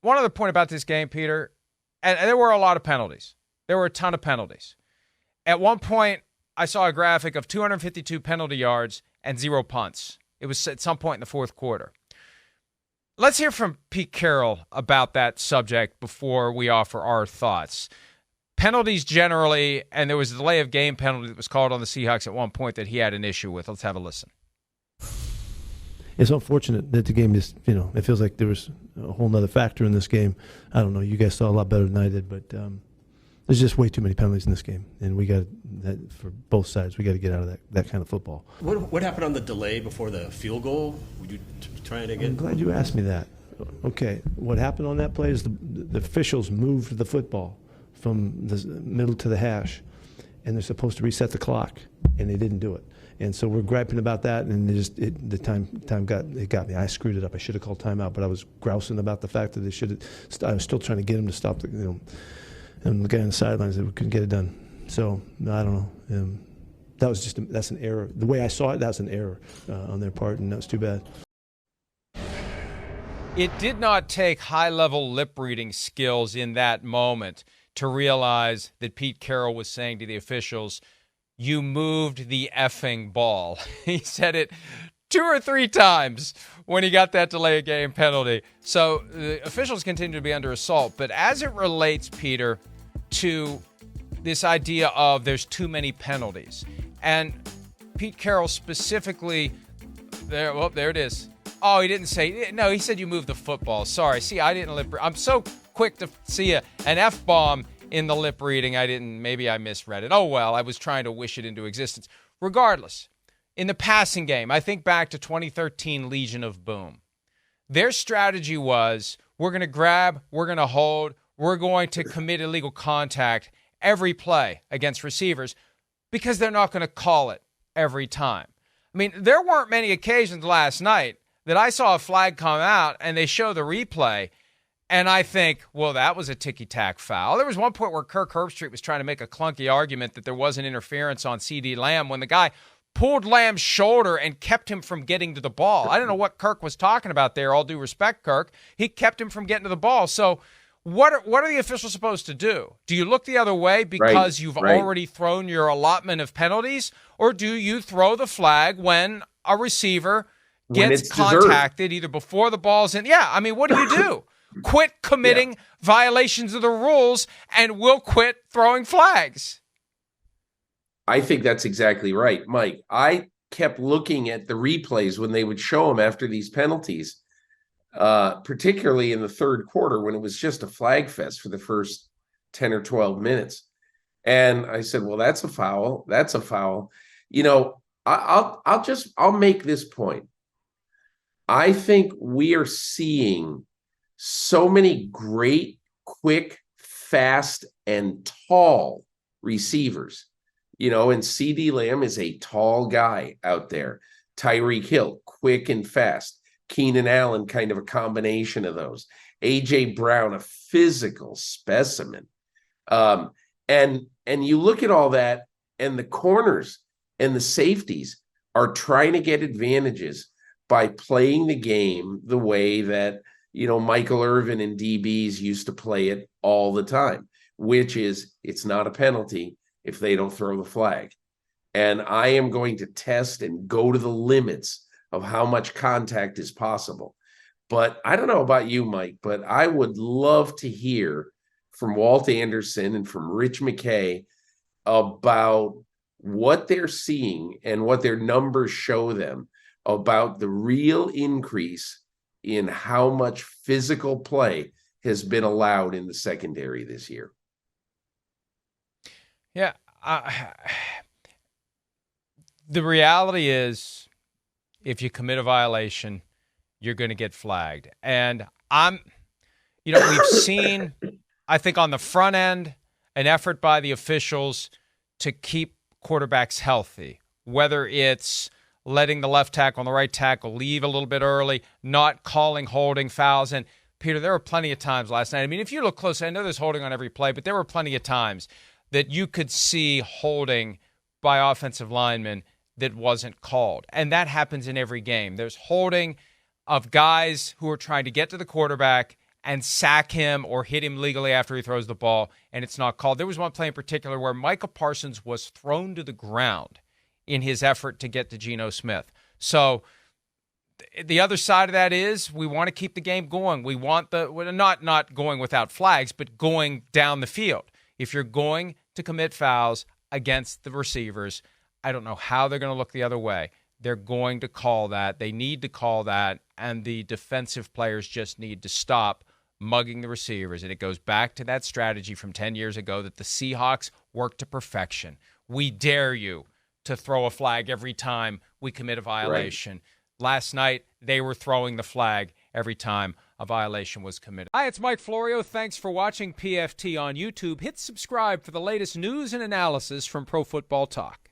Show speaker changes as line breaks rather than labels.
one other point about this game, Peter, and there were a lot of penalties. There were a ton of penalties. At one point, I saw a graphic of 252 penalty yards and 0 punts. It was at some point in the fourth quarter. Let's hear from Pete Caroll about that subject before we offer our thoughts. Penalties generally, and there was a delay of game penalty that was called on the Seahawks at one point that he had an issue with. Let's have a listen.
It's unfortunate that the game just, it feels like there was a whole nother factor in this game. I don't know. You guys saw a lot better than I did, but there's just way too many penalties in this game, and we got that for both sides. We got to get out of that kind of football.
What happened on the delay before the field goal? Were you trying to get?
I'm glad you asked me that. Okay, what happened on that play is the officials moved the football from the middle to the hash, and they're supposed to reset the clock, and they didn't do it. And so we're griping about that, and the time got me. I screwed it up. I should have called timeout, but I was grousing about the fact that they should have. I was still trying to get him to stop and the guy on the sidelines that we couldn't get it done. So I don't know. That's an error. The way I saw it, that's an error on their part, and that's too bad.
It did not take high-level lip-reading skills in that moment to realize that Pete Caroll was saying to the officials, "You moved the effing ball." He said it 2 or 3 times when he got that delay of game penalty. So the officials continue to be under assault. But as it relates, Peter, to this idea of there's too many penalties, and Pete Caroll specifically, there it is. Oh, he didn't say, no, he said you moved the football. Sorry. See, I didn't I'm so quick to see an F-bomb in the lip reading. Maybe I misread it. Oh, well, I was trying to wish it into existence. Regardless, in the passing game, I think back to 2013 Legion of Boom. Their strategy was, we're going to grab, we're going to hold, we're going to commit illegal contact every play against receivers because they're not going to call it every time. I mean, there weren't many occasions last night that I saw a flag come out and they show the replay, and I think, well, that was a ticky-tack foul. There was one point where Kirk Herbstreit was trying to make a clunky argument that there wasn't interference on C.D. Lamb when the guy pulled Lamb's shoulder and kept him from getting to the ball. I don't know what Kirk was talking about there, all due respect, Kirk. He kept him from getting to the ball. So what are the officials supposed to do? Do you look the other way because you've already thrown your allotment of penalties, or do you throw the flag when a receiver gets contacted either before the ball's in? Yeah, I mean, what do? Quit committing violations of the rules and we'll quit throwing flags.
I think that's exactly right, Mike. I kept looking at the replays when they would show them after these penalties, particularly in the third quarter when it was just a flag fest for the first 10 or 12 minutes. And I said, well, that's a foul. That's a foul. I'll make this point. I think we are seeing so many great, quick, fast, and tall receivers. And C.D. Lamb is a tall guy out there. Tyreek Hill, quick and fast. Keenan Allen, kind of a combination of those. A.J. Brown, a physical specimen. And you look at all that, and the corners and the safeties are trying to get advantages by playing the game the way that, Michael Irvin and DBs used to play it all the time, which is it's not a penalty if they don't throw the flag. And I am going to test and go to the limits of how much contact is possible. But I don't know about you, Mike, but I would love to hear from Walt Anderson and from Rich McKay about what they're seeing and what their numbers show them about the real increase in how much physical play has been allowed in the secondary this year.
Yeah. The reality is, if you commit a violation, you're going to get flagged. And we've seen, I think on the front end, an effort by the officials to keep quarterbacks healthy, whether it's letting the left tackle and the right tackle leave a little bit early, not calling holding fouls. And Peter, there were plenty of times last night. I mean, if you look closely, I know there's holding on every play, but there were plenty of times that you could see holding by offensive linemen that wasn't called. And that happens in every game. There's holding of guys who are trying to get to the quarterback and sack him or hit him legally after he throws the ball, and it's not called. There was one play in particular where Micah Parsons was thrown to the ground in his effort to get to Geno Smith. So the other side of that is we want to keep the game going. We want not going without flags, but going down the field. If you're going to commit fouls against the receivers, I don't know how they're going to look the other way. They're going to call that. They need to call that, and the defensive players just need to stop mugging the receivers. And it goes back to that strategy from 10 years ago that the Seahawks worked to perfection. We dare you to throw a flag every time we commit a violation. Right. Last night, they were throwing the flag every time a violation was committed. Hi, it's Mike Florio. Thanks for watching PFT on YouTube. Hit subscribe for the latest news and analysis from Pro Football Talk.